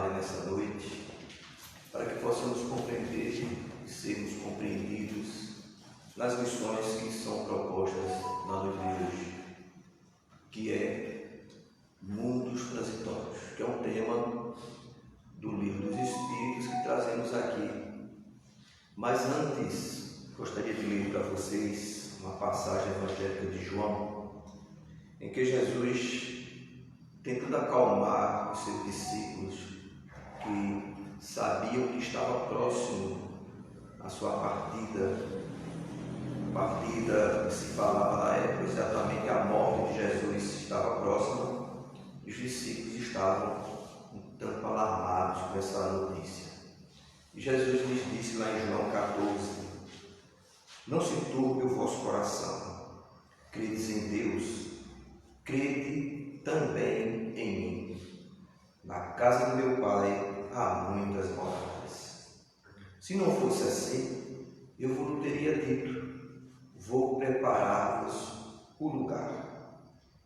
Maria nessa noite, para que possamos compreender e sermos compreendidos nas missões que são propostas na noite de hoje, que é Mundos Transitórios, que é um tema do Livro dos Espíritos que trazemos aqui. Mas antes, gostaria de ler para vocês uma passagem evangélica de João, em que Jesus, tentando acalmar os seus discípulos, que sabiam que estava próximo a sua partida que se falava na época, exatamente a morte de Jesus estava próxima, os discípulos estavam um tanto alarmados com essa notícia. E Jesus lhes disse lá em João 14: não se turbe o vosso coração, credes em Deus, crede também em mim. Na casa do meu Pai há muitas moradas. Se não fosse assim, eu vos teria dito: vou preparar-vos o lugar.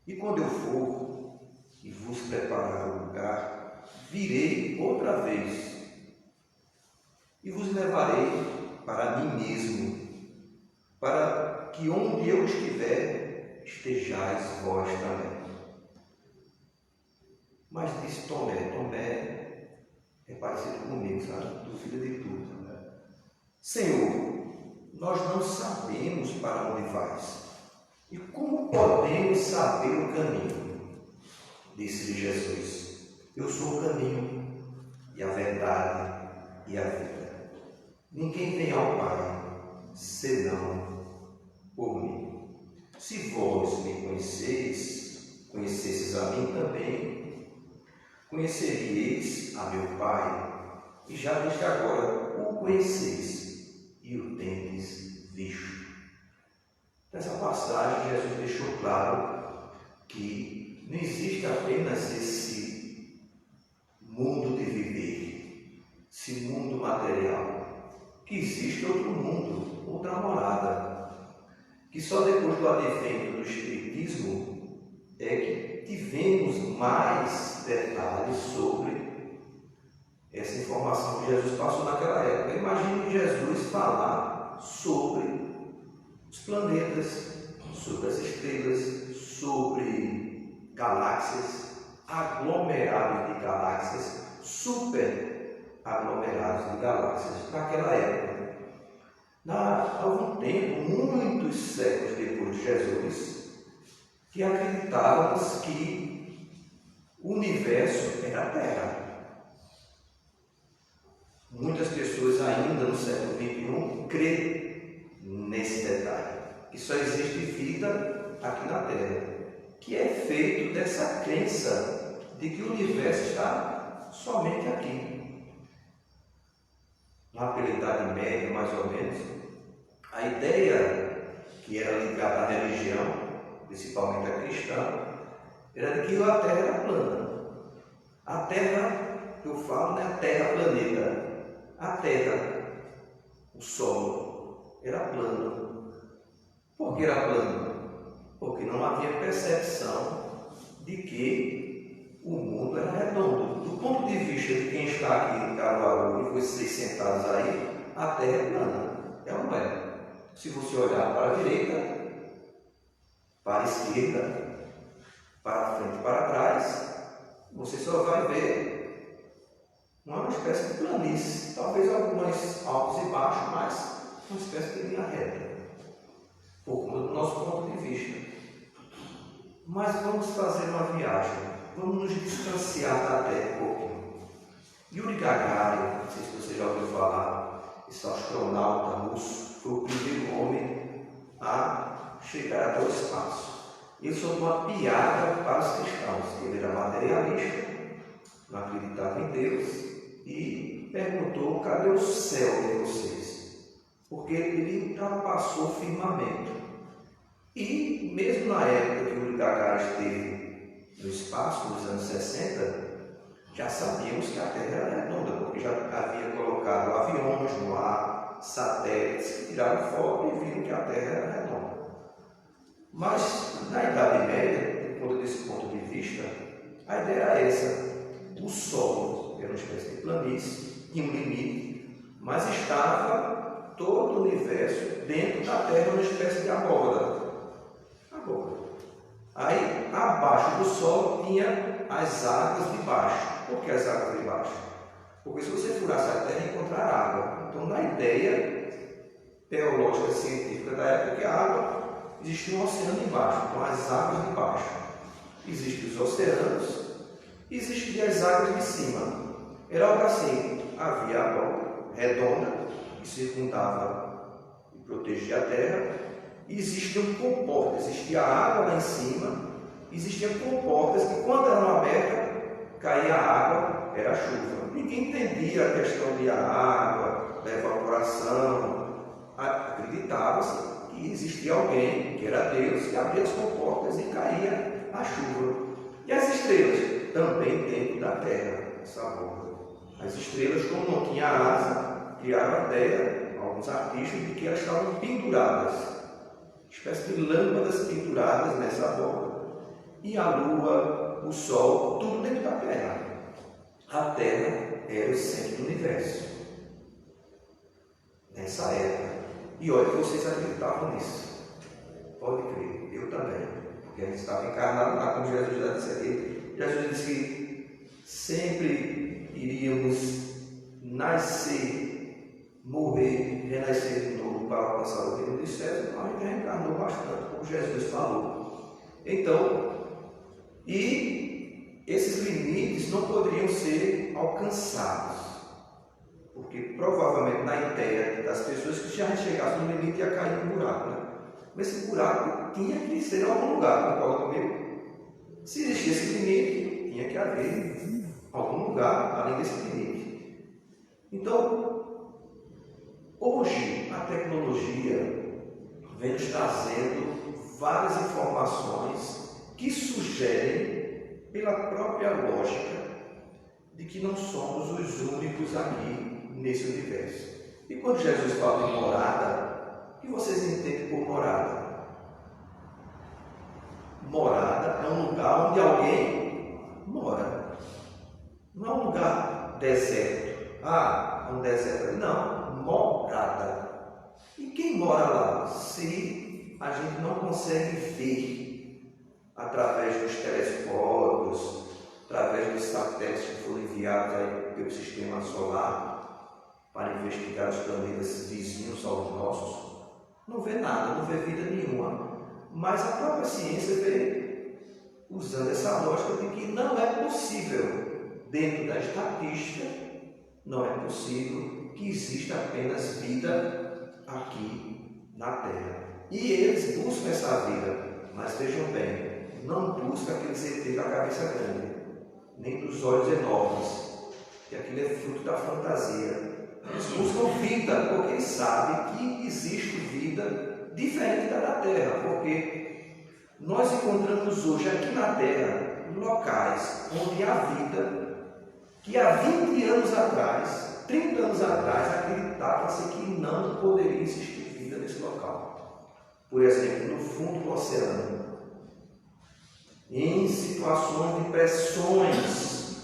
E quando eu for e vos preparar o lugar, virei outra vez e vos levarei para mim mesmo, para que onde eu estiver, estejais vós também. Mas disse Tomé é parecido comigo, sabe? Duvida de tudo. Senhor, nós não sabemos para onde vais, e como podemos saber o caminho? Disse-lhe Jesus: eu sou o caminho, e a verdade, e a vida. Ninguém vem ao Pai, senão por mim. Se vós me conhecesseis a mim também, conheceríeis a meu Pai, e já desde agora o conheceis e o tendes visto. Nessa passagem, Jesus deixou claro que não existe apenas esse mundo de viver, esse mundo material, que existe outro mundo, outra morada, que só depois do advento do Espiritismo é que tivemos mais detalhes sobre essa informação que Jesus passou naquela época. Imagine Jesus falar sobre os planetas, sobre as estrelas, sobre galáxias, aglomerados de galáxias, super aglomerados de galáxias naquela época. Há algum tempo, muitos séculos depois de Jesus, que acreditávamos que o universo era a Terra. Muitas pessoas ainda no século XXI creem nesse detalhe, que só existe vida aqui na Terra, que é feito dessa crença de que o universo está somente aqui. Lá pela Idade Média, mais ou menos, a ideia que era ligada à religião, principalmente a cristã, era de que a Terra era plana. A Terra, que eu falo, não é a Terra planeta. A Terra, o Sol, era plano. Por que era plano? Porque não havia percepção de que o mundo era redondo. Do ponto de vista de quem está aqui em Caruaru e vocês sentados aí, a Terra é plana. É ou não é? Se você olhar para a direita, para a esquerda, para a frente e para trás, você só vai ver uma espécie de planície, talvez algumas altos e baixos, mas uma espécie de linha reta, por conta do nosso ponto de vista. Mas vamos fazer uma viagem, vamos nos distanciar da Terra um pouquinho. Yuri Gagarin, não sei se você já ouviu falar, esse astronauta russo, foi o primeiro homem a chegar até o espaço. Ele soltou uma piada para os cristãos. Ele era materialista, não acreditava em Deus, e perguntou: cadê o céu de vocês? Porque ele ultrapassou o firmamento. E mesmo na época que o Yuri Gagarin esteve no espaço, nos anos 60, já sabíamos que a Terra era redonda, porque já havia colocado aviões no ar, satélites que tiraram foto e viram que a Terra era redonda. Mas na Idade Média, por conta desse ponto de vista, a ideia era essa: o Sol era uma espécie de planície, tinha um limite, mas estava todo o universo dentro da Terra, uma espécie de abóbada. Aí, abaixo do Sol, tinha as águas de baixo. Por que as águas de baixo? Porque se você furasse a Terra, ia encontrar água. Então, na ideia teológica científica da época, a água existia um oceano embaixo, então as águas de baixo. Existem os oceanos, existiam as águas de cima. Era algo assim, havia a volta redonda que circundava e protegia a Terra. Existiam comportas, existia água lá em cima, existiam comportas que, quando eram abertas, caía a água, era a chuva. Ninguém entendia a questão de a água, da evaporação. Acreditava-se que existia alguém, que era Deus, que abria as comportas e caía a chuva. E as estrelas? Também dentro da terra, essa borda. As estrelas, como não tinha asa, criaram a ideia, alguns artistas, de que elas estavam penduradas, espécie de lâmpadas penduradas nessa borda. E a lua, o sol, tudo dentro da terra. A terra era o centro do universo. Nessa época. E olha que vocês acreditavam nisso. Pode crer, eu também. Porque a gente estava encarnado lá, como Jesus já disse aqui. Jesus disse que sempre iríamos nascer, morrer, renascer de novo para alcançar o reino dos céus. Então a gente reencarnou bastante, como Jesus falou. Então, e esses limites não poderiam ser alcançados. Porque provavelmente na ideia das pessoas que já chegassem no limite ia cair num buraco, né? Mas esse buraco tinha que ser em algum lugar, concorda comigo? Se existia esse limite, tinha que haver algum lugar além desse limite. Então, hoje a tecnologia vem nos trazendo várias informações que sugerem, pela própria lógica, de que não somos os únicos aqui nesse universo. E quando Jesus fala em morada, o que vocês entendem por morada? Morada é um lugar onde alguém mora. Não é um lugar deserto. É um deserto. Não, morada. E quem mora lá? Se a gente não consegue ver através dos telescópios, através dos satélites que foram enviados aí pelo sistema solar, para investigar os planetas vizinhos aos nossos, não vê nada, não vê vida nenhuma. Mas a própria ciência vem usando essa lógica de que não é possível, dentro da estatística, não é possível que exista apenas vida aqui na Terra. E eles buscam essa vida, mas vejam bem, não buscam aquele ET da cabeça grande, nem dos olhos enormes, que aquilo é fruto da fantasia. Eles buscam vida, porque eles sabem que existe vida diferente da Terra, porque nós encontramos hoje aqui na Terra locais onde há vida que há 20 anos atrás, 30 anos atrás, acreditava-se que não poderia existir vida nesse local. Por exemplo, no fundo do oceano, em situações de pressões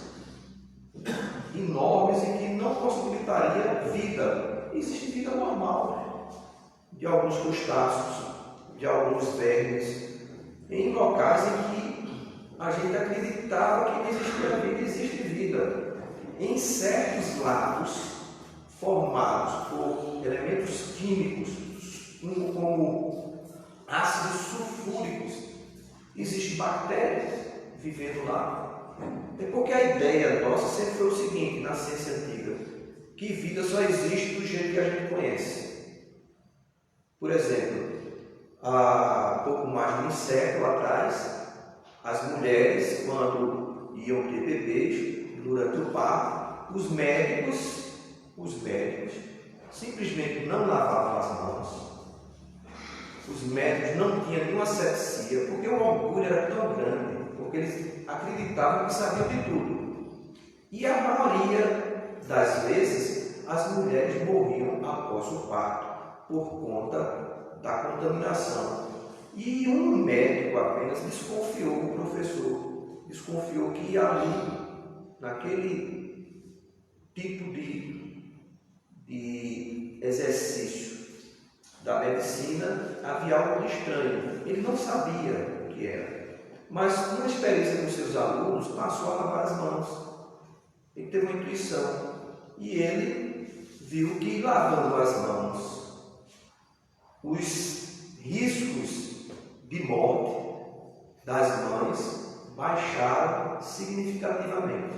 enormes e que não possibilitaria vida. Existe vida normal, de alguns crustáceos, de alguns vermes, em locais em que a gente acreditava que não existia vida, existe vida. Em certos lagos formados por elementos químicos, como ácidos sulfúricos, existem bactérias vivendo lá. É porque a ideia nossa sempre foi o seguinte, na ciência antiga, que vida só existe do jeito que a gente conhece. Por exemplo, há pouco mais de um século atrás, as mulheres, quando iam ter bebês, durante o parto, os médicos simplesmente não lavavam as mãos. Os médicos não tinham nenhuma asepsia, porque o orgulho era tão grande, porque eles acreditavam que sabiam de tudo. E a maioria das vezes, as mulheres morriam após o parto, por conta da contaminação. E um médico apenas desconfiou, o professor, desconfiou que ali, naquele tipo de exercício da medicina, havia algo de estranho. Ele não sabia o que era, mas uma experiência com seus alunos passou a lavar as mãos. Ele teve uma intuição e ele viu que lavando as mãos, os riscos de morte das mães baixaram significativamente.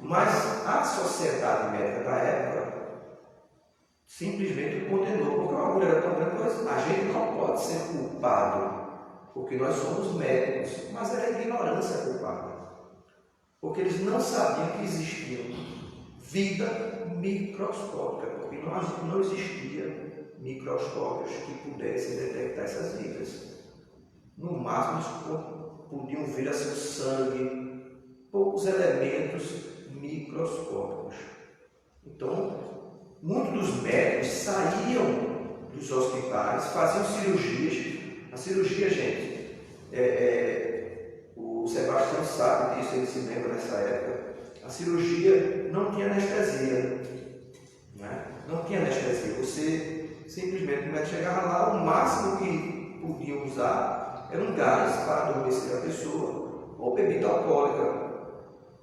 Mas a sociedade médica da época simplesmente o condenou, porque o orgulho era tão grande, mas a gente não pode ser culpado, porque nós somos médicos, mas era a ignorância culpada, porque eles não sabiam que existia vida microscópica, porque não existia microscópios que pudessem detectar essas vidas. No máximo, podiam ver assim o sangue, poucos elementos microscópicos. Então, muitos dos médicos saíam dos hospitais, faziam cirurgias. A cirurgia, gente, o Sebastião sabe disso, ele se lembra nessa época. A cirurgia não tinha anestesia, né? Não tinha anestesia. Você simplesmente, quando chegava lá, o máximo que podiam usar era um gás para adormecer a pessoa, ou bebida alcoólica,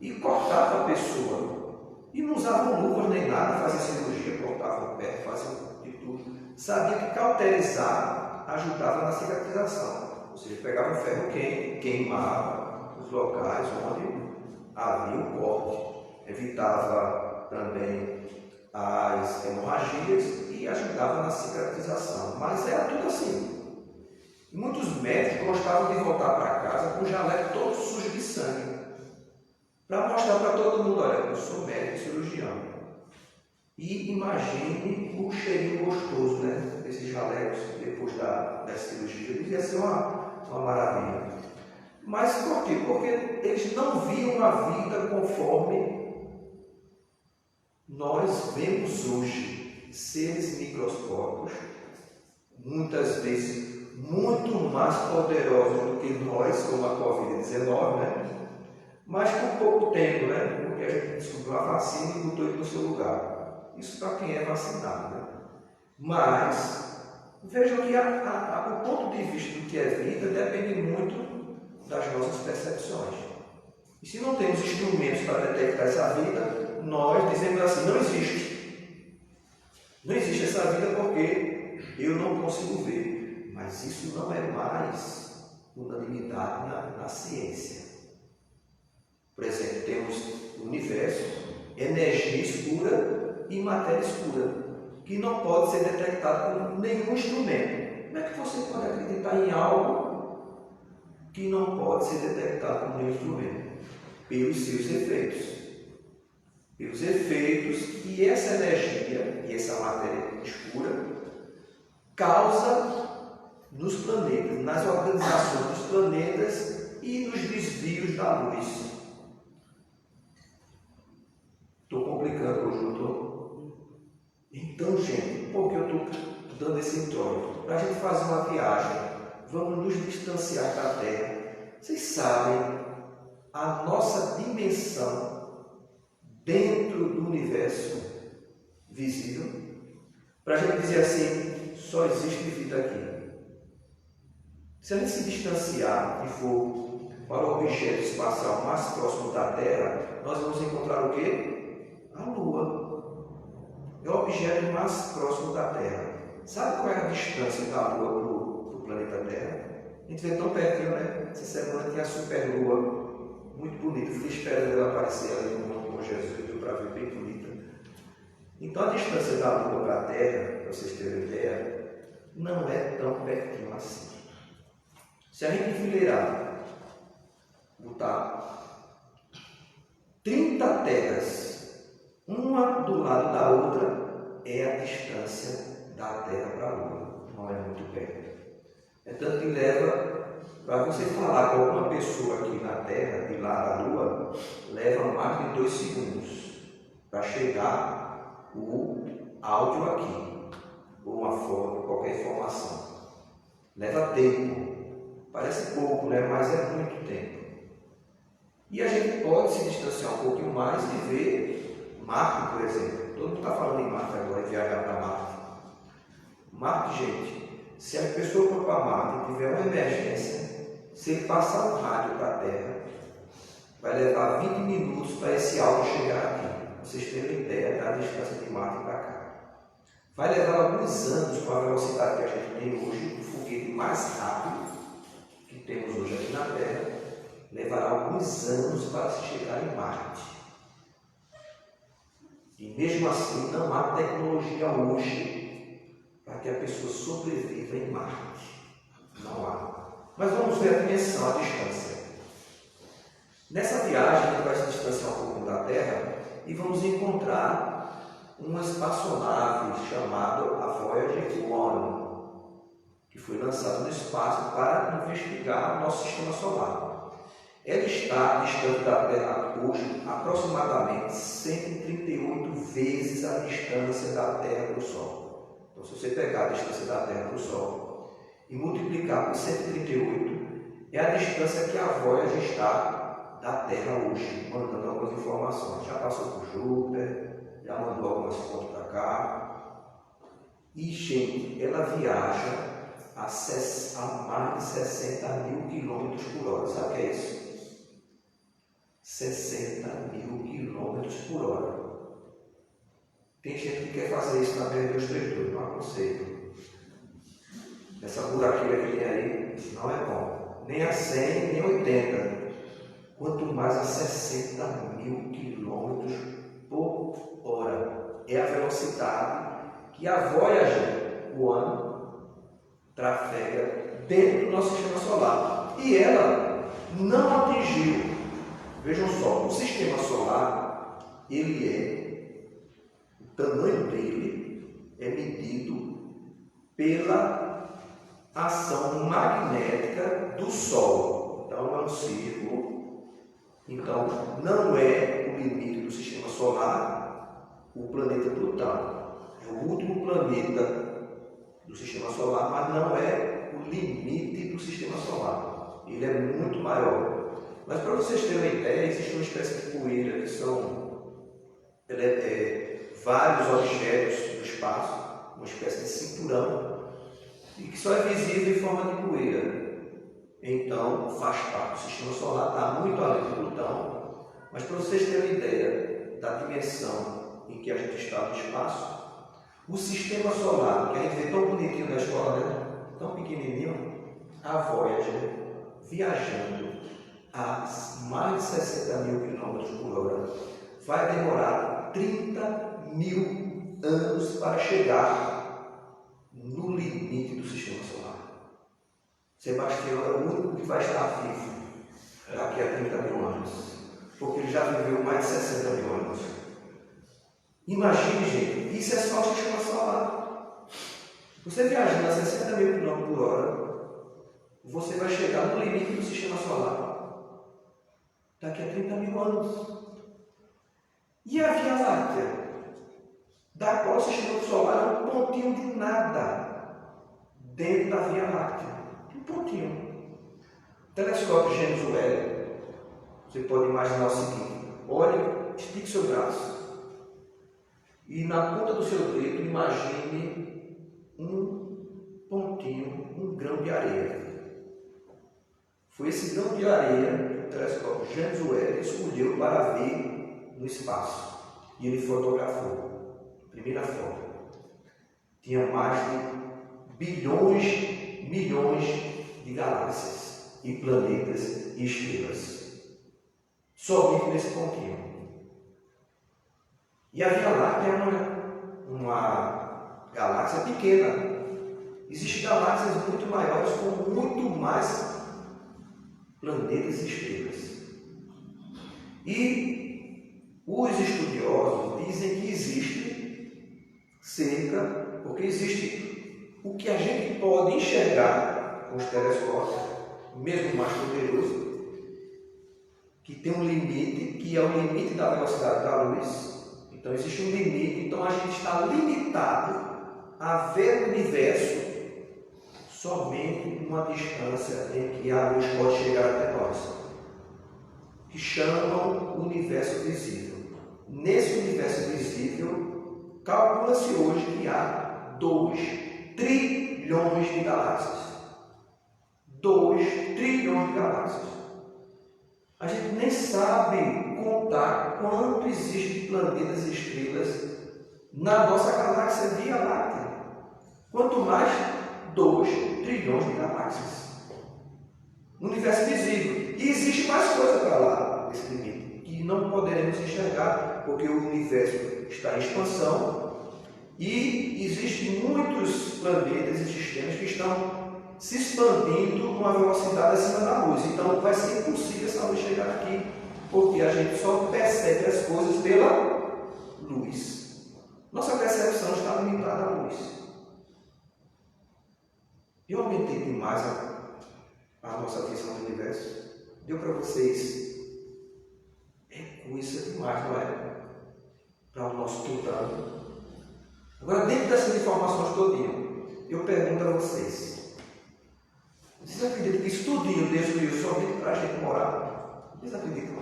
e cortava a pessoa. E não usavam luvas nem nada, faziam cirurgia, cortavam o pé, faziam de tudo. Sabia que cauterizar ajudava na cicatrização. Ou seja, pegava um ferro quente, queimava os locais onde havia o corte, evitava também as hemorragias e ajudava na cicatrização. Mas era tudo assim. Muitos médicos gostavam de voltar para casa com o jaleco todo sujo de sangue, para mostrar para todo mundo: olha, eu sou médico cirurgião. E imagine o cheirinho gostoso, né, desses jalecos depois da cirurgia. Devia ser uma maravilha. Mas por quê? Porque eles não viam a vida conforme nós vemos hoje. Seres microscópicos, muitas vezes muito mais poderosos do que nós, como a Covid-19, né? Mas por pouco tempo, né? Porque a gente descobriu a vacina e botou ele no seu lugar. Isso para quem é vacinado, né? Mas vejam que o ponto de vista do que é vida depende muito das nossas percepções. E se não temos instrumentos para detectar essa vida, nós dizemos assim: não existe. Não existe essa vida porque eu não consigo ver. Mas isso não é mais unanimidade na ciência. Por exemplo, temos o universo, energia escura e matéria escura, que não pode ser detectado com nenhum instrumento. Como é que você pode acreditar em algo que não pode ser detectado com nenhum instrumento? Pelos seus efeitos. Pelos efeitos que essa energia e essa matéria escura causa nos planetas, nas organizações dos planetas e nos desvios da luz. Estou complicando hoje, não estou? Então, gente, por que eu estou dando esse introito? Para a gente fazer uma viagem, vamos nos distanciar da Terra. Vocês sabem a nossa dimensão dentro do universo visível? Para a gente dizer assim, só existe vida aqui. Se a gente se distanciar e for para o objeto espacial mais próximo da Terra, nós vamos encontrar o quê? A Lua. É o objeto mais próximo da Terra. Sabe qual é a distância da Lua para o planeta Terra? A gente vê tão pertinho, né? Essa semana tem a superlua, muito bonita. Fiquei esperando ela aparecer ali no Monte Bom Jesus, deu para ver, bem bonita. Então a distância da Lua para a Terra, para vocês terem ideia, não é tão pertinho assim. Se a gente enfileirar, botar 30 terras, uma do lado da outra, é a distância da Terra para a Lua. Não é muito perto. É tanto que leva, para você falar com alguma pessoa aqui na Terra, de lá da Lua, leva mais de 2 segundos para chegar o áudio aqui, ou uma foto, qualquer informação. Leva tempo. Parece pouco, né? Mas é muito tempo. E a gente pode se distanciar um pouquinho mais e ver Marte, por exemplo, todo mundo está falando em Marte agora, viajar para Marte. Marte, gente, se a pessoa for para Marte e tiver uma emergência, se ele passar um rádio para a Terra, vai levar 20 minutos para esse áudio chegar aqui. Pra vocês terem uma ideia da distância de Marte para cá. Vai levar alguns anos com a velocidade que a gente tem hoje, o foguete mais rápido que temos hoje aqui na Terra, levará alguns anos para se chegar em Marte. E mesmo assim, não há tecnologia hoje para que a pessoa sobreviva em Marte. Não há. Mas vamos ver a dimensão, a distância. Nessa viagem, a gente vai se distanciar um pouco da Terra e vamos encontrar uma espaçonave chamada a Voyager 1, que foi lançada no espaço para investigar o nosso sistema solar. Ela está distante da Terra hoje aproximadamente 138 vezes a distância da Terra do Sol. Então, se você pegar a distância da Terra do Sol e multiplicar por 138, é a distância que a Voyager está da Terra hoje, mandando algumas informações. Já passou por Júpiter, já mandou algumas fotos para cá. E, gente, ela viaja a mais de 60 mil quilômetros por hora. Sabe o que é isso? 60 mil quilômetros por hora. Tem gente que quer fazer isso na BR-232, não aconselho. Essa buraqueira que tem aí não é bom. Nem a 100, nem a 80. Quanto mais a 60 mil quilômetros por hora. É a velocidade que a Voyager 1 trafega dentro do nosso sistema solar. E ela não atingiu. Vejam só, o sistema solar, o tamanho dele é medido pela ação magnética do Sol. Então é um círculo. Então não é o limite do sistema solar o planeta Plutão. É o último planeta do sistema solar, mas não é o limite do sistema solar. Ele é muito maior. Mas para vocês terem uma ideia, existe uma espécie de poeira que são vários objetos do espaço, uma espécie de cinturão, e que só é visível em forma de poeira. Então, faz parte do sistema solar, está muito além de Plutão. Mas para vocês terem uma ideia da dimensão em que a gente está no espaço, o sistema solar, que a gente vê tão bonitinho na escola, né? Tão pequenininho, a Voyager, viajando a mais de 60 mil quilômetros por hora, vai demorar 30 mil anos para chegar no limite do sistema solar. Sebastião é o único que vai estar vivo daqui a 30 mil anos, porque ele já viveu mais de 60 mil anos. Imagine, gente, isso é só o sistema solar. Você viajando a 60 mil km por hora, você vai chegar no limite do sistema solar daqui a 30 mil anos. E a Via Láctea, da qual o sistema solar é um pontinho de nada dentro da Via Láctea. Um pontinho. O telescópio James Webb, você pode imaginar o seguinte: olhe, estique seu braço e na ponta do seu dedo imagine um pontinho, um grão de areia. Foi esse grão de areia que o telescópio James Webb escolheu para ver no espaço. E ele fotografou. Primeira foto. Tinha mais de bilhões, milhões de galáxias e planetas e estrelas. Somente nesse pontinho. E a Via Láctea é uma galáxia pequena. Existem galáxias muito maiores com muito mais planetas e estrelas. E os estudiosos dizem que existe porque existe o que a gente pode enxergar com os telescópios, mesmo mais poderoso, que tem um limite, que é o limite da velocidade da luz. Então existe um limite, então a gente está limitado a ver o universo somente numa distância em que a luz pode chegar até nós, que chamam o universo visível. nesse universo visível, calcula-se hoje que há 2 trilhões de galáxias. 2 trilhões de galáxias. A gente nem sabe contar quanto existe de planetas e estrelas na nossa galáxia Via Láctea. Quanto mais 2 trilhões de galáxias. No universo visível. E existe mais coisa para lá, nesse limite, que não poderemos enxergar, porque o universo está em expansão e existem muitos planetas e sistemas que estão se expandindo com uma velocidade acima da luz. Então vai ser impossível essa luz chegar aqui, porque a gente só percebe as coisas pela luz. Nossa percepção está limitada à luz. Eu aumentei demais a nossa visão do universo. Deu para vocês? É coisa demais, não é? Para o nosso total. Agora, dentro dessas informações todinhas, eu pergunto a vocês. Vocês acreditam que isso tudinho Deus criou somente para a gente morar? Vocês acreditam?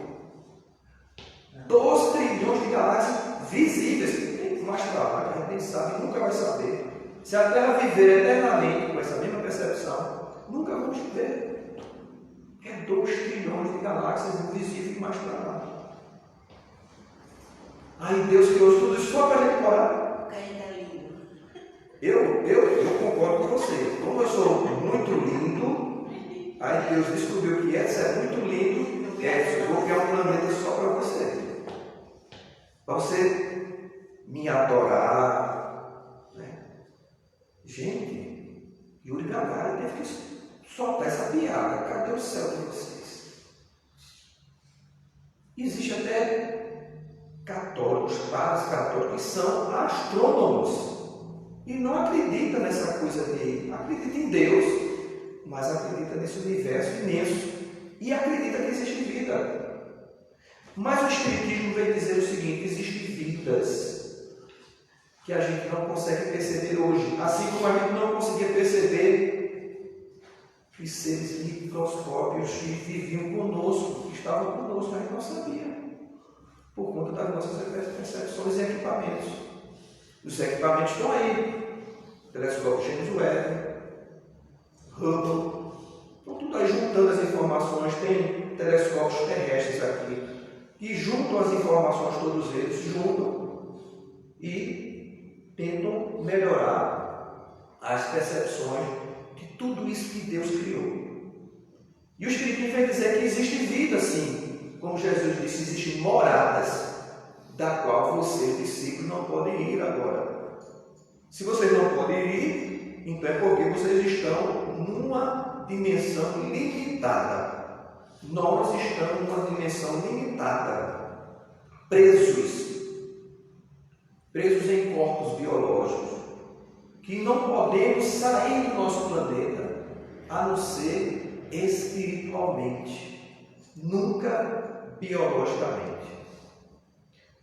12 trilhões de galáxias visíveis. Tem mais para lá que a gente nem sabe, nunca vai saber. Se a Terra viver eternamente com essa mesma percepção, nunca vamos ver. É 2 trilhões de galáxias invisíveis e mais para lá. Aí Deus criou tudo isso só para a gente morar. Eu concordo com você. Como eu sou muito lindo, aí Deus descobriu que essa é muito lindo, eu vou criar um planeta só para você. Para você me adorar. Né? Gente, Yuri Gagarin teve que soltar essa piada. Cadê o céu de vocês? Existe até católicos, padres católicos, que são astrônomos. E não acredita nessa coisa de... Acredita em Deus, mas acredita nesse universo imenso. E acredita que existe vida. Mas o Espiritismo vem dizer o seguinte: existem vidas que a gente não consegue perceber hoje. Assim como a gente não conseguia perceber os seres microscópicos que viviam conosco, que estavam conosco, a gente não sabia. Por conta das nossas percepções e equipamentos. Os equipamentos estão aí. Telescópio James Webb, Hubble. Então tudo aí juntando as informações. Tem telescópios terrestres aqui que juntam as informações, todos eles juntam e tentam melhorar as percepções de tudo isso que Deus criou. E o Espiritismo vem dizer que existe vida, sim. Como Jesus disse, existem moradas da qual vocês, discípulos, não podem ir agora. Se vocês não podem ir, então é porque vocês estão numa dimensão limitada. Nós estamos numa dimensão limitada. Presos em corpos biológicos, que não podemos sair do nosso planeta, a não ser espiritualmente, nunca biologicamente.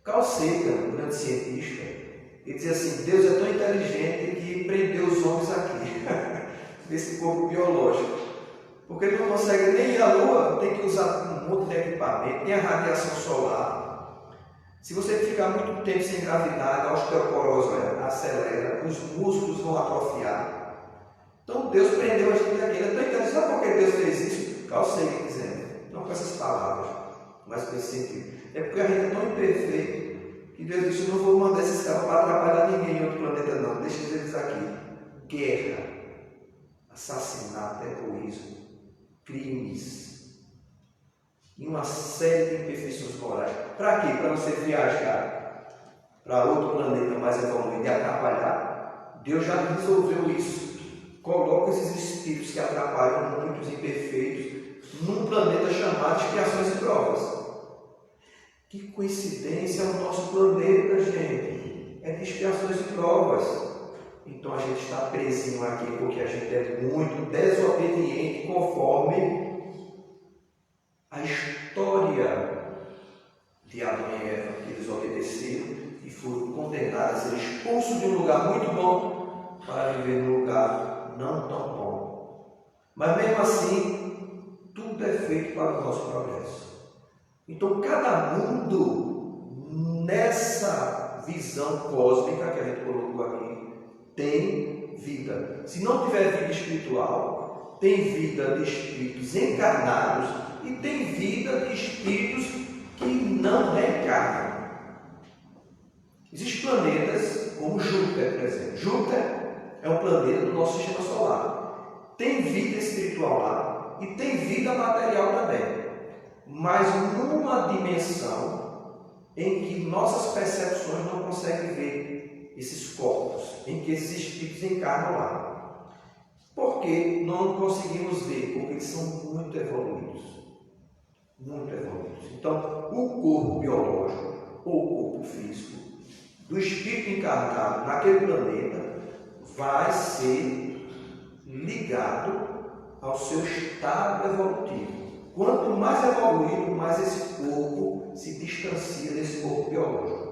Carl Sagan, um grande cientista, ele dizia assim: Deus é tão inteligente que prendeu os homens aqui, nesse corpo biológico. Porque ele não consegue nem ir à Lua, tem que usar um monte de equipamento, tem a radiação solar. Se você ficar muito tempo sem gravidade, a osteoporose acelera, os músculos vão atrofiar. Então Deus prendeu a gente aqui. Ele é tão inteligente. Sabe por que Deus fez isso? Carl Sagan dizendo, não com essas palavras, mas com esse sentido. É porque a gente é tão imperfeito que Deus disse: eu não vou mandar esses caras para atrapalhar ninguém em outro planeta, não. Deixa eles aqui. Guerra, assassinato, egoísmo, crimes e uma série de imperfeições morais. Para quê? Para você viajar para outro planeta mais evoluído e atrapalhar? Deus já resolveu isso. Coloca esses espíritos que atrapalham muitos imperfeitos num planeta chamado expiações e provas. Que coincidência, é o nosso planeta, gente. É de expiações e provas. Então a gente está presinho aqui porque a gente é muito desobediente conforme a história de Adão e Eva, que eles obedeceram e foram condenados a ser expulsos de um lugar muito bom para viver num lugar não tão bom. Mas mesmo assim, tudo é feito para o nosso progresso. Então cada mundo nessa visão cósmica que a gente colocou aqui, tem vida. Se não tiver vida espiritual, tem vida de espíritos encarnados e tem vida de espíritos que não reencarnam. Existem planetas como Júpiter, por exemplo. Júpiter é um planeta do nosso sistema solar. Tem vida espiritual lá e tem vida material também. Mas numa dimensão em que nossas percepções não conseguem ver esses corpos, em que esses espíritos encarnam lá. Por que não conseguimos ver? Porque eles são muito evoluídos. Muito evoluídos. Então, o corpo biológico ou o corpo físico do espírito encarnado naquele planeta vai ser ligado ao seu estado evolutivo. Quanto mais evoluído, mais esse corpo se distancia desse corpo biológico.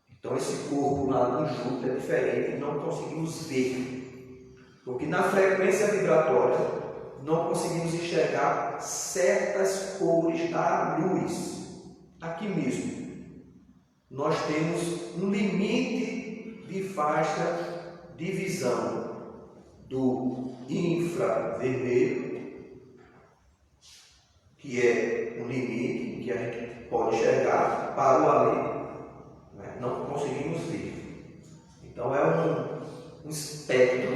Então esse corpo lá no Júpiter é diferente, não conseguimos ver. Porque na frequência vibratória não conseguimos enxergar certas cores da luz. Aqui mesmo, nós temos um limite de faixa de visão do infravermelho, que é um limite que a gente pode enxergar para o além, né? Não conseguimos ver. Então é um espectro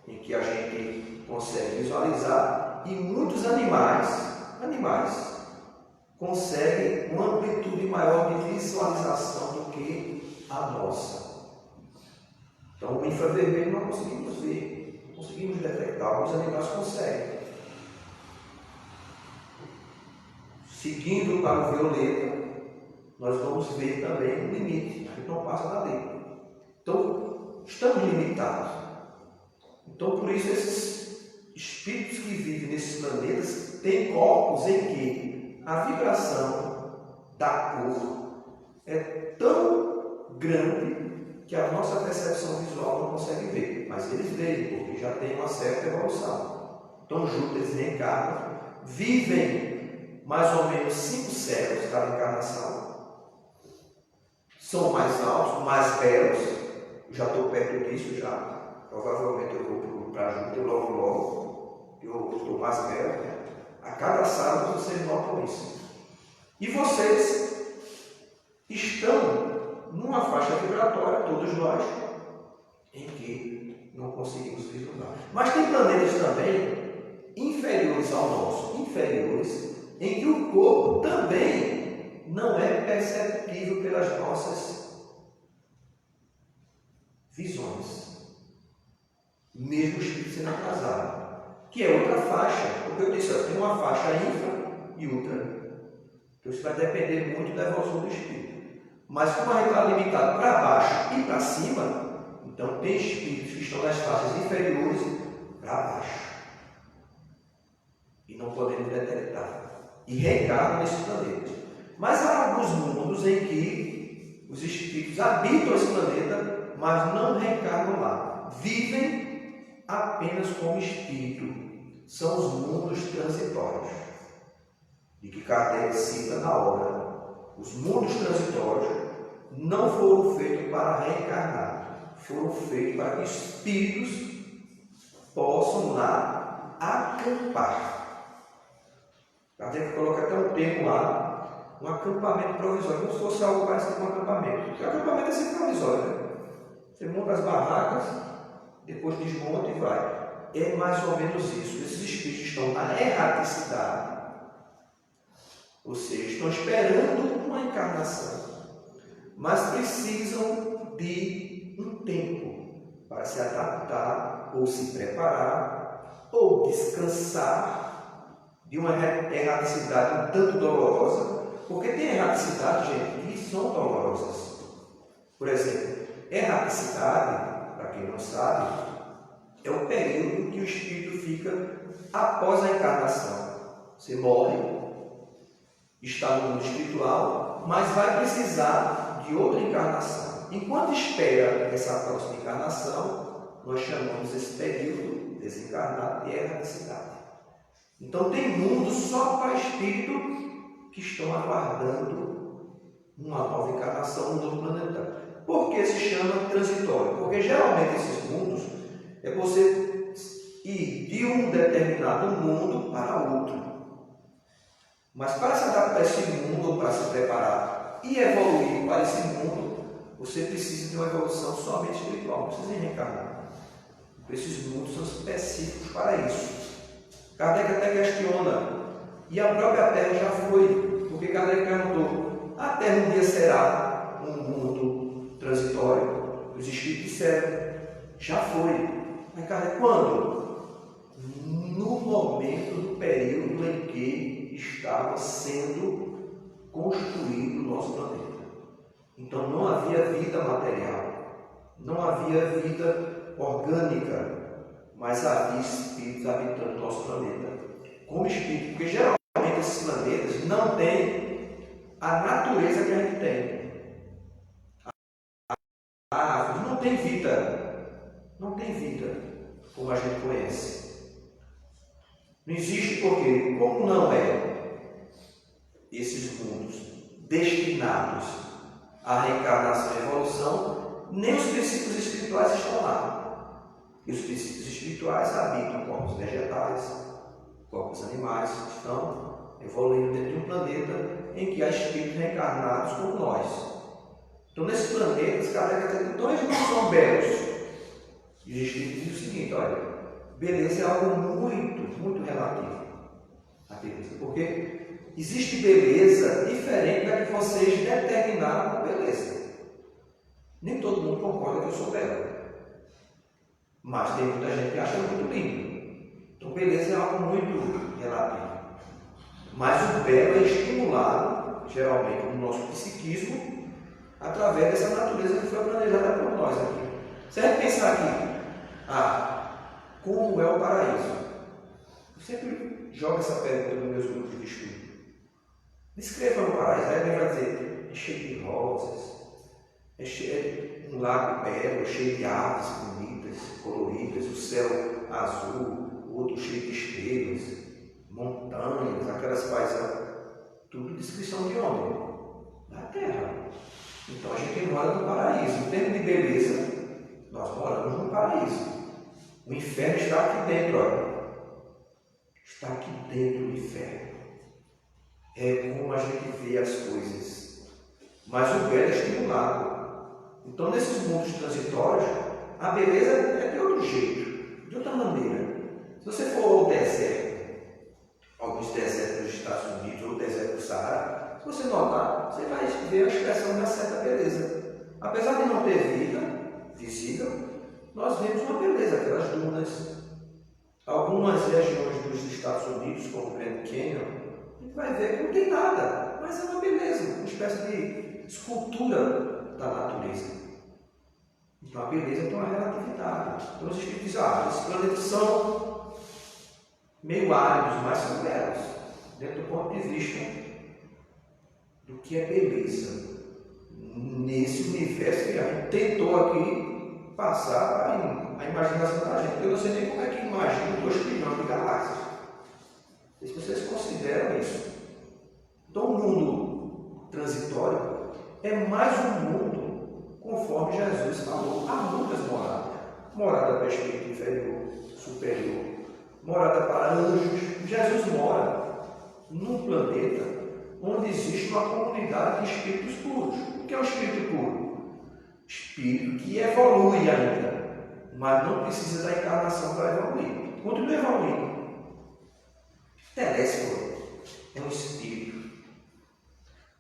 em que a gente consegue visualizar e muitos animais conseguem uma amplitude maior de visualização do que a nossa. Então o infravermelho não conseguimos ver, não conseguimos detectar, alguns animais conseguem. Seguindo para o violeta, nós vamos ver também um limite, que não passa dali. Então, estamos limitados. Então, por isso, esses espíritos que vivem nesses planetas têm corpos em que a vibração da cor é tão grande que a nossa percepção visual não consegue ver. Mas eles veem, porque já tem uma certa evolução. Então, juntos eles reencarnam, vivem mais ou menos 5 séculos cada encarnação. São mais altos, mais belos. Eu já estou perto disso já. Provavelmente eu vou para Júpiter logo. Eu estou mais belo. Né? A cada sábado vocês notam isso. E vocês estão numa faixa vibratória, todos nós, em que não conseguimos vislumbrar. Mas tem planetas também inferiores ao nosso, em que o corpo também não é perceptível pelas nossas visões, mesmo o espírito sendo atrasado, que é outra faixa, porque eu disse, tem uma faixa infra e ultra, então isso vai depender muito da evolução do espírito, mas como a gente está limitado para baixo e para cima, então tem espíritos que estão nas faixas inferiores para baixo, e não podemos detectar. E reencarnam nesse planeta. Mas há alguns mundos em que os espíritos habitam esse planeta, mas não reencarnam lá. Vivem apenas como espírito. São os mundos transitórios. De que Kardec cita na obra. Os mundos transitórios não foram feitos para reencarnar. Foram feitos para que espíritos possam lá acampar. Kardec coloca até um termo lá, um acampamento provisório, como se fosse algo parecido com um acampamento. Porque o acampamento é sempre provisório, né? Você monta as barracas, depois desmonta e vai. É mais ou menos isso. Esses espíritos estão na erraticidade, ou seja, estão esperando uma encarnação, mas precisam de um tempo para se adaptar, ou se preparar, ou descansar de uma erraticidade um tanto dolorosa, porque tem erraticidade, gente, que são dolorosas. Por exemplo, erraticidade, para quem não sabe, é o período que o espírito fica após a encarnação. Você morre, está no mundo espiritual, mas vai precisar de outra encarnação. Enquanto espera essa próxima encarnação, nós chamamos esse período desencarnado de erraticidade. Então tem mundo só para espíritos que estão aguardando uma nova encarnação, um novo planeta. Por que se chama transitório? Porque geralmente esses mundos é você ir de um determinado mundo para outro. Mas para se adaptar a esse mundo, ou para se preparar e evoluir para esse mundo, você precisa de uma evolução somente espiritual, não precisa reencarnar. Esses mundos são específicos para isso. Kardec até questiona, e a própria Terra já foi, porque Kardec perguntou: a Terra um dia será um mundo transitório? Os espíritos disseram: já foi. Mas Kardec, quando? No momento, no período em que estava sendo construído o nosso planeta. Então não havia vida material, não havia vida orgânica, mas havia espíritos habitando o nosso planeta como espírito, porque geralmente esses planetas não têm a natureza que a gente tem. A árvore não tem vida como a gente conhece. Não existe porque, como não é esses mundos destinados à reencarnação e evolução, nem os princípios espirituais estão lá. E os princípios espirituais habitam corpos vegetais, corpos animais, que estão evoluindo dentro de um planeta em que há espíritos reencarnados como nós. Então, nesses planetas, então eles não são belos. E os espíritos dizem o seguinte: olha, beleza é algo muito relativo à beleza, porque existe beleza diferente da que vocês determinaram como beleza. Nem todo mundo concorda que eu sou belo, mas tem muita gente que acha muito lindo. Então, beleza é algo muito relativo. Mas o belo é estimulado, geralmente, no nosso psiquismo, através dessa natureza que foi planejada por nós aqui. Se a gente pensar aqui, como é o paraíso? Eu sempre jogo essa pergunta nos meus grupos de estudo. Descreva o paraíso. Aí alguém vai dizer: é cheio de rosas, é cheio de um lago belo, cheio de aves bonitas, coloridas, o céu azul, o outro cheio de estrelas, montanhas, aquelas paisagens. Tudo descrição de onde? Da Terra. Então a gente mora no paraíso. Em termos de beleza, nós moramos no paraíso. O inferno está aqui dentro, olha. Está aqui dentro do inferno. É como a gente vê as coisas. Mas o belo é estimulado. Então, nesses mundos transitórios, a beleza é de outro jeito, de outra maneira. Se você for ao deserto, alguns desertos dos Estados Unidos, ou o deserto do Saara, se você notar, você vai ver a expressão de uma certa beleza. Apesar de não ter vida visível, nós vemos uma beleza, aquelas dunas. Algumas regiões dos Estados Unidos, como o Grand Canyon, a gente vai ver que não tem nada, mas é uma beleza, uma espécie de escultura da natureza. Então a beleza tem uma relatividade. Então os espíritos dizem: esses planetas são meio áridos, mas são belos, dentro do ponto de vista do que é beleza. Nesse universo que a gente tentou aqui passar para a imaginação da gente. Eu não sei nem como é que imagina 2 trilhões de galáxias. Não sei se vocês consideram isso. Então o mundo transitório é mais um mundo conforme Jesus falou. Há muitas moradas. Morada para espírito inferior, superior, morada para anjos. Jesus mora num planeta onde existe uma comunidade de espíritos puros. O que é um espírito puro? Espírito que evolui ainda, mas não precisa da encarnação para evoluir. Continua evoluindo. Telésforo é um espírito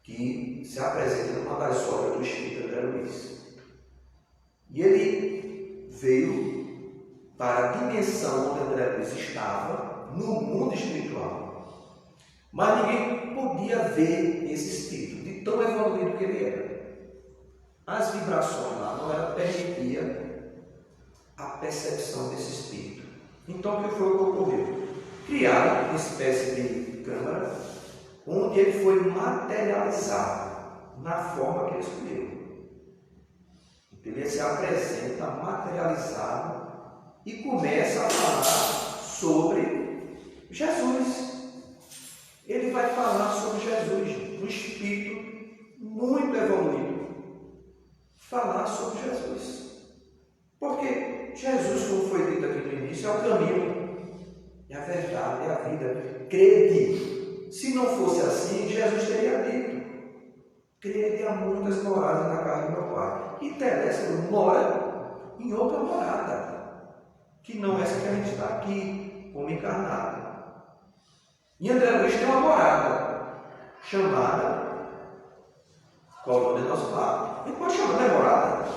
que se apresenta numa das obras do espírito André Luiz. E ele veio para a dimensão onde André Luiz estava, no mundo espiritual. Mas ninguém podia ver esse espírito, de tão evoluído que ele era. As vibrações lá não permitia a percepção desse espírito. Então o que foi que ocorreu? Criaram uma espécie de câmara onde ele foi materializado na forma que ele escolheu. Então ele se apresenta materializado e começa a falar sobre Jesus. Ele vai falar sobre Jesus, um espírito muito falar sobre Jesus. Porque Jesus, como foi dito aqui no início, é o caminho, é a verdade, é a vida. Crede. Se não fosse assim, Jesus teria dito: crede, há muitas moradas na casa do meu Pai. E Telésforo mora em outra morada, que não é essa que a gente está aqui, como encarnado. E André Luiz tem uma morada chamada, qual o nome do nosso lar? A gente pode chamar de morada.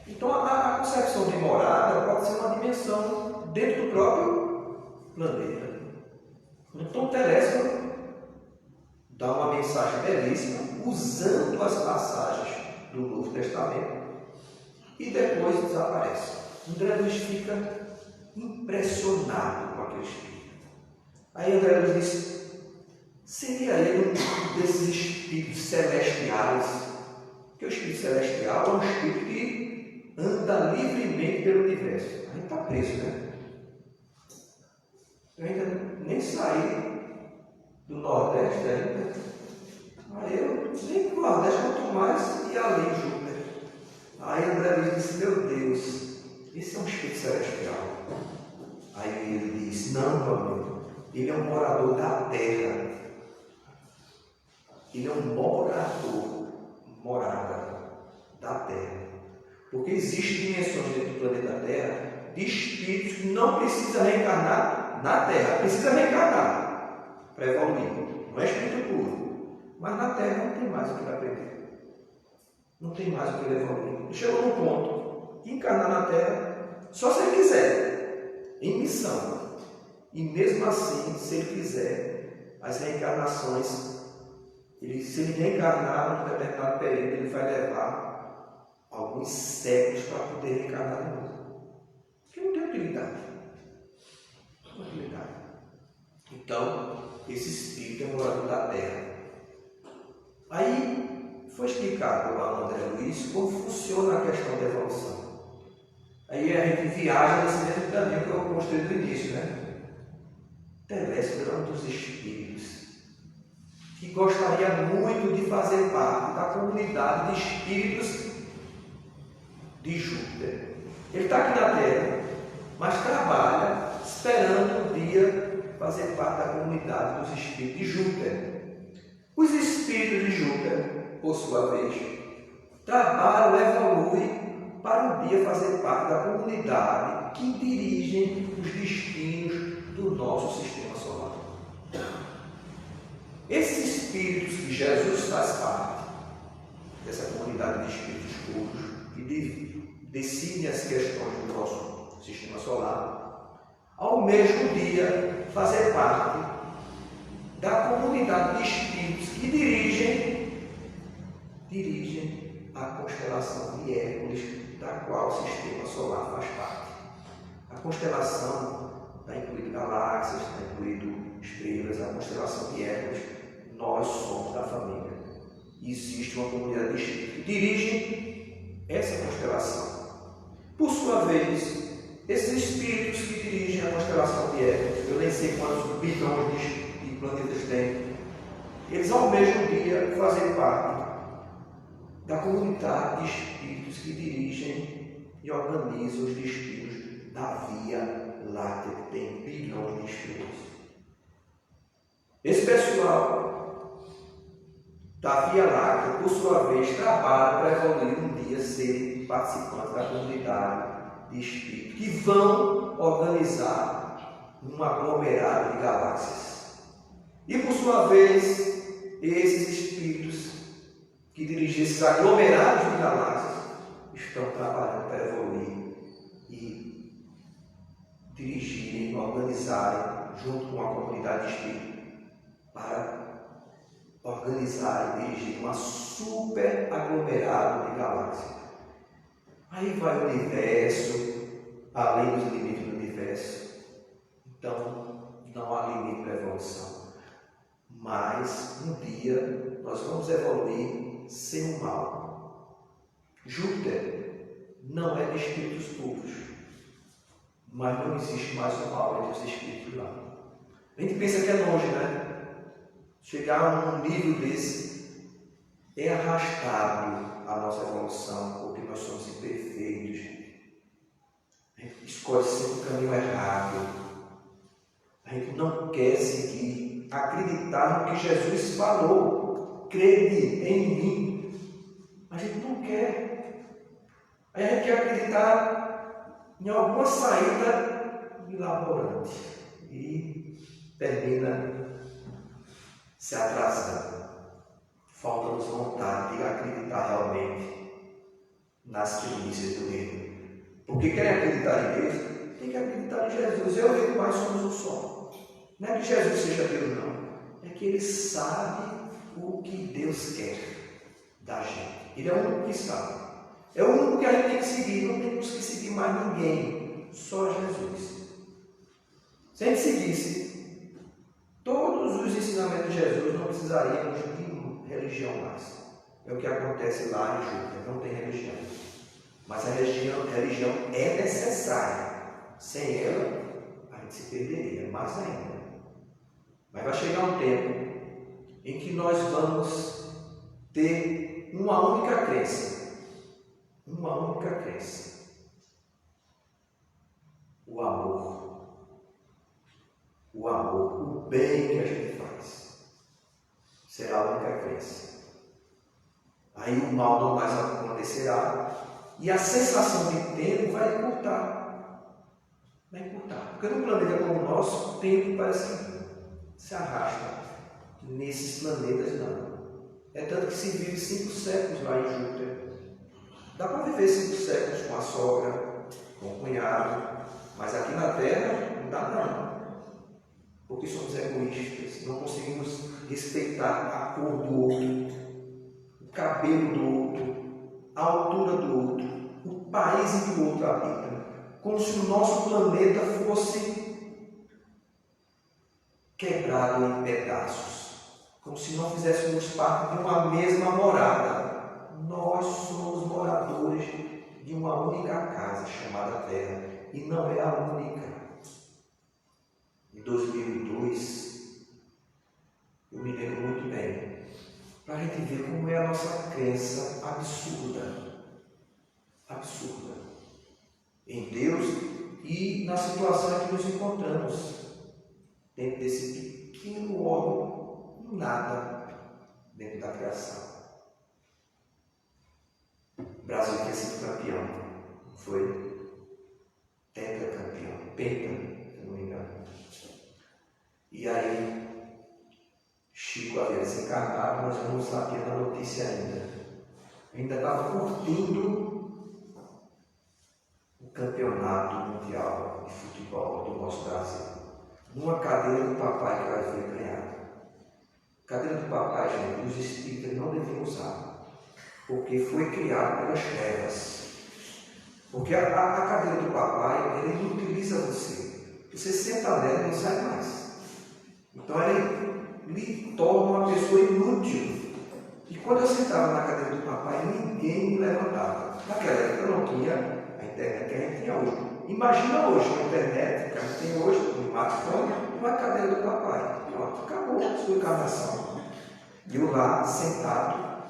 Então a concepção de morada pode ser uma dimensão dentro do próprio planeta. Então o Telésforo dá uma mensagem belíssima, usando as passagens do Novo Testamento, e depois desaparece. André Luiz fica impressionado com aquele espírito. Aí André Luiz diz: seria ele um desses espíritos celestiais? Porque o espírito celestial é um espírito que anda livremente pelo universo. A gente está preso, né? Eu ainda nem saí do Nordeste ainda. Aí eu nem do Nordeste, quanto mais ia ali em Júpiter. Aí André Luiz disse: meu Deus, esse é um espírito celestial. Aí ele disse: não, meu amigo, ele é um morador da Terra. Ele é um morada da Terra. Porque existem dimensões dentro do planeta Terra de espíritos que não precisam reencarnar na Terra. Precisa reencarnar para evoluir. Não é espírito puro. Mas na Terra não tem mais o que ele aprender. Não tem mais o que ele evoluir. Ele chegou num ponto que encarnar na Terra só se ele quiser, em missão. E mesmo assim, se ele quiser, as reencarnações, se ele reencarnar num determinado período, ele vai levar alguns séculos para poder reencarnar de novo. Porque não tem utilidade. Não tem utilidade. Então, esse espírito é morador da Terra. Aí foi explicado lá no André Luiz como funciona a questão da evolução. Aí a gente viaja nesse mesmo caminho que eu mostrei no início, né? Telésforo é um dos espíritos que gostaria muito de fazer parte da comunidade de espíritos de Júpiter. Ele está aqui na Terra, mas trabalha esperando um dia fazer parte da comunidade dos espíritos de Júpiter. Os espíritos de Júpiter, por sua vez, trabalham, evoluem para um dia fazer parte da comunidade que dirigem os destinos do nosso sistema solar. Esses espíritos que Jesus faz parte dessa comunidade de espíritos puros que decidem as questões do nosso sistema solar, ao mesmo dia fazer parte da comunidade de espíritos que dirigem a constelação de Hércules, da qual o sistema solar faz parte. A constelação está incluído galáxias, está incluído estrelas, a constelação de Hércules, nós somos da família. Existe uma comunidade de espíritos que dirigem essa constelação. Por sua vez, esses espíritos que dirigem a constelação de Hércules, eu nem sei quantos bilhões de planetas tem, eles ao mesmo dia fazem parte da comunidade de espíritos que dirigem e organizam os destinos da Via Láctea, que tem bilhões de estrelas. Esse pessoal da Via Láctea, por sua vez, trabalha para evoluir um dia serem participantes da comunidade de espíritos que vão organizar um aglomerado de galáxias. E por sua vez, esses espíritos que dirigem esses aglomerados de galáxias estão trabalhando para evoluir e dirigirem, organizarem, junto com a comunidade de espíritos, para organizar e dirigir uma super aglomerado de galáxias. Aí vai o universo, além dos limites do universo. Então, não há limite para a evolução. Mas, um dia, nós vamos evoluir sem o mal. Júpiter não é de espíritos puros, mas não existe mais o mal entre os espíritos lá. A gente pensa que é longe, né? Chegar a um nível desse é arrastado a nossa evolução, porque nós somos imperfeitos. A gente escolhe sempre o caminho errado. A gente não quer seguir, acreditar no que Jesus falou. Crede em mim. A gente não quer. A gente quer acreditar em alguma saída milagrante e termina se atrasando. Falta-nos vontade de acreditar realmente nas primícias do reino. Porque querem acreditar em Deus, tem que acreditar em Jesus. Eu e o Pai somos um só. Não é que Jesus seja Deus, não. É que Ele sabe o que Deus quer da gente. Ele é o único que sabe. É o único que a gente tem que seguir. Não temos que seguir mais ninguém. Só Jesus. Se a gente seguisse todos os ensinamentos de Jesus, não precisaríamos de religião mais. É o que acontece lá em Júpiter. Não tem religião. Mas a religião é necessária. Sem ela, a gente se perderia mais ainda. Mas vai chegar um tempo em que nós vamos ter uma única crença. Uma única crença. O amor. O amor. O bem que a gente faz. Será a única crença. Aí o mal não mais acontecerá. E a sensação de tempo vai encurtar. Vai encurtar. Porque no planeta como o nosso, o tempo parece que se arrasta. Nesses planetas não. É tanto que se vive 5 séculos lá em Júpiter. Dá para viver 5 séculos com a sogra, com o cunhado. Mas aqui na Terra não dá não. Porque somos egoístas. Não conseguimos respeitar a cor do outro, o cabelo do outro, a altura do outro, o país em que o outro habita, como se o nosso planeta fosse quebrado em pedaços, como se não fizéssemos parte de uma mesma morada. Nós somos moradores de uma única casa chamada Terra, e não é a única. Em 2002, eu me lembro muito bem, para a gente ver como é a nossa crença absurda em Deus e na situação em que nos encontramos, dentro desse pequeno órgão, nada dentro da criação. O Brasil tinha sido campeão, foi tetracampeão, penta, se não me engano. E aí, Chico havia desencarnado, nós não sabíamos a notícia ainda. Ainda estava curtindo o campeonato mundial de futebol do nosso Brasil. Numa cadeira do papai que ela foi ganhada. Cadeira do papai, gente, os espíritas não deviam usar, porque foi criado pelas trevas. Porque a cadeira do papai, ele não utiliza você. Você senta nela e não sai mais. Então ele lhe torna uma pessoa inútil. E quando eu sentava na cadeira do papai, ninguém me levantava. Naquela época não tinha a internet que a gente tinha hoje. Imagina hoje a internet que a gente tem hoje, um smartphone, uma cadeira do papai. Pronto, acabou a sua encarnação. E eu lá, sentado,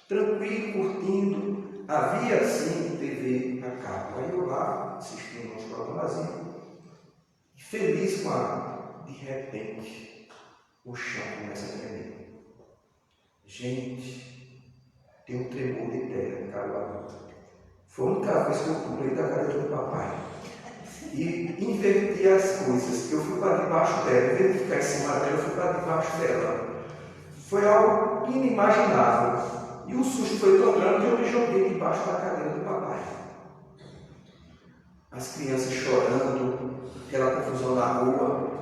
tranquilo, curtindo. Havia sim TV a cabo. Aí eu lá, assistindo uns programas, feliz com a. De repente, o chão começa a tremer. Gente, tem um tremor de terra no Caruaru. Foi a única vez que eu pulei da cadeira do papai. E inverti as coisas. Eu fui para debaixo dela. Em vez de ficar em cima dela, eu fui para debaixo dela. Foi algo inimaginável. E o susto foi tão grande que eu me joguei debaixo da cadeira do papai. As crianças chorando, aquela confusão na rua.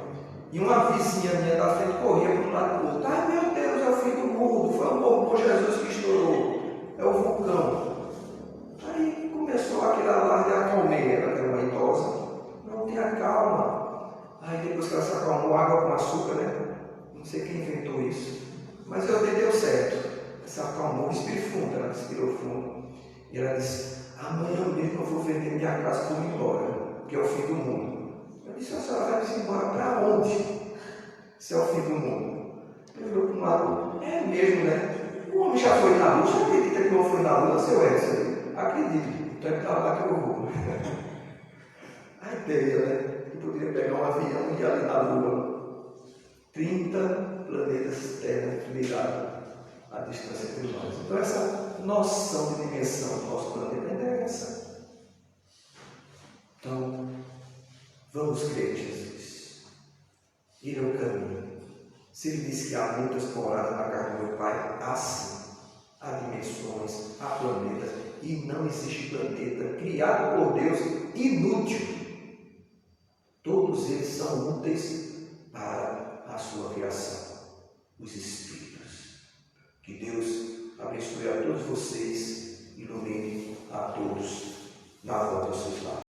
E uma vizinha minha da frente corria para um lado do outro. Ai meu Deus, é o fim do mundo. Foi o morro por Jesus que estourou. É o vulcão. Aí começou aquele alarde da colmeia, que era uma idosa. Não, tenha calma. Aí depois que ela se acalmou, água com açúcar, né? Não sei quem inventou isso. Mas eu deu certo. Se acalmou, respirou fundo. Ela respirou fundo. E ela disse, amanhã mesmo eu vou vender minha casa e vou embora, que é o fim do mundo. Eu disse, a senhora vai se embora para onde? Se é o fim do mundo. Ele olhou para um lado, é mesmo, né? O homem que já foi na Lua, já acredita que não foi na Lua, seu Edson? Acredito, então é para lá que eu vou. A ideia, né? Que poderia pegar um avião e ir ali na Lua. 30 planetas Terra ligados à distância entre nós. Então essa noção de dimensão do nosso planeta é essa. Então, vamos crer em Jesus. Ir ao caminho. Se ele diz que há muitas moradas na casa do meu Pai, há sim. Há dimensões, há planetas. E não existe planeta criado por Deus inútil. Todos eles são úteis para a sua criação. Os Espíritos. Que Deus abençoe a todos vocês, ilumine a todos na volta aos seus lares.